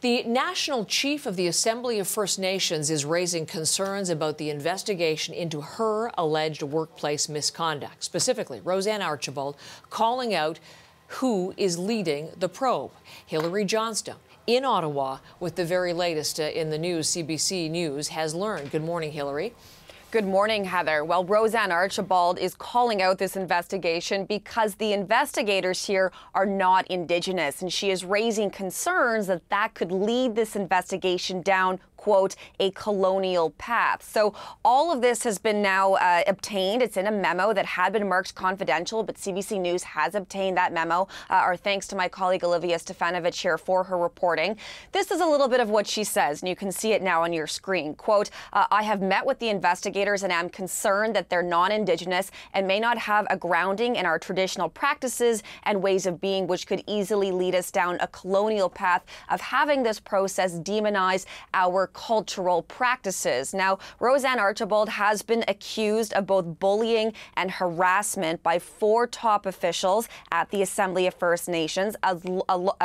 The National Chief of the Assembly of First Nations is raising concerns about the investigation into her alleged workplace misconduct. Specifically, RoseAnne Archibald calling out who is leading the probe. Hilary Johnstone in Ottawa with the very latest in the news CBC News has learned. Good morning, Hilary. Good morning, Heather. Well, RoseAnne Archibald is calling out this investigation because the investigators here are not Indigenous, and she is raising concerns that that could lead this investigation down, quote, a colonial path. So all of this has been now obtained. It's in a memo that had been marked confidential, but CBC News has obtained that memo. Our thanks to my colleague Olivia Stefanovic here for her reporting. This is a little bit of what she says, and you can see it now on your screen. Quote, I have met with the investigators and am concerned that they're non-Indigenous and may not have a grounding in our traditional practices and ways of being, which could easily lead us down a colonial path of having this process demonize our cultural practices. Now, RoseAnne Archibald has been accused of both bullying and harassment by 4 top officials at the Assembly of First Nations, as well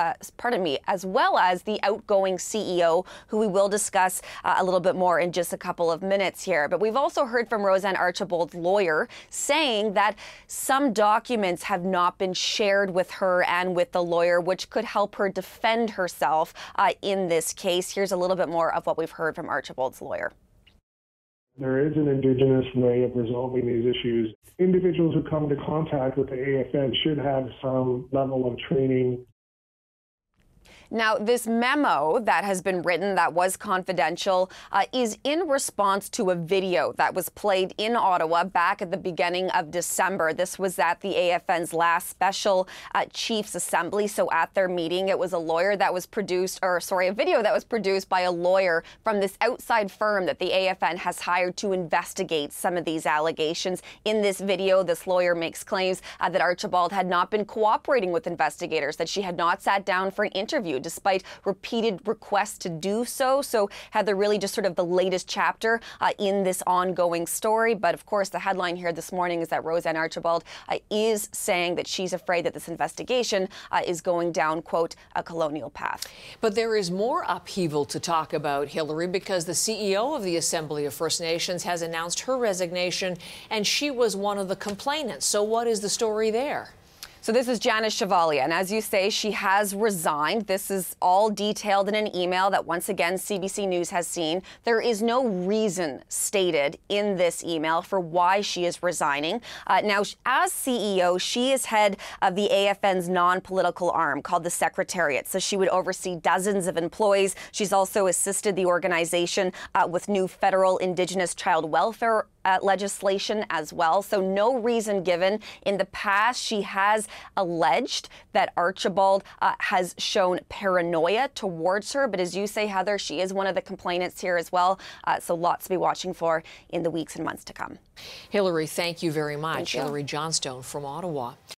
as the outgoing CEO, who we will discuss a little bit more in just a couple of minutes here. But we've also heard from RoseAnne Archibald's lawyer saying that some documents have not been shared with her and with the lawyer, which could help her defend herself in this case. Here's a little bit more of what we've heard from Archibald's lawyer. There is an Indigenous way of resolving these issues. Individuals who come into contact with the AFN should have some level of training. Now, this memo that has been written that was confidential is in response to a video that was played in Ottawa back at the beginning of December. This was at the AFN's last special Chiefs Assembly. So at their meeting, it was a video that was produced by a lawyer from this outside firm that the AFN has hired to investigate some of these allegations. In this video, this lawyer makes claims that Archibald had not been cooperating with investigators, that she had not sat down for an interview, despite repeated requests to do so. So Heather, really just sort of the latest chapter in this ongoing story. But of course, the headline here this morning is that RoseAnne Archibald is saying that she's afraid that this investigation is going down, quote, a colonial path. But there is more upheaval to talk about, Hilary, because the CEO of the Assembly of First Nations has announced her resignation, and she was one of the complainants. So what is the story there? So this is Janice Chevalier, and as you say, she has resigned. This is all detailed in an email that, once again, CBC News has seen. There is no reason stated in this email for why she is resigning. Now, as CEO, she is head of the AFN's non-political arm called the Secretariat. So she would oversee dozens of employees. She's also assisted the organization with new federal Indigenous child welfare legislation as well. So no reason given. In the past, she has alleged that Archibald has shown paranoia towards her. But as you say, Heather, she is one of the complainants here as well. So lots to be watching for in the weeks and months to come. Hilary, thank you very much. Hilary Johnstone from Ottawa.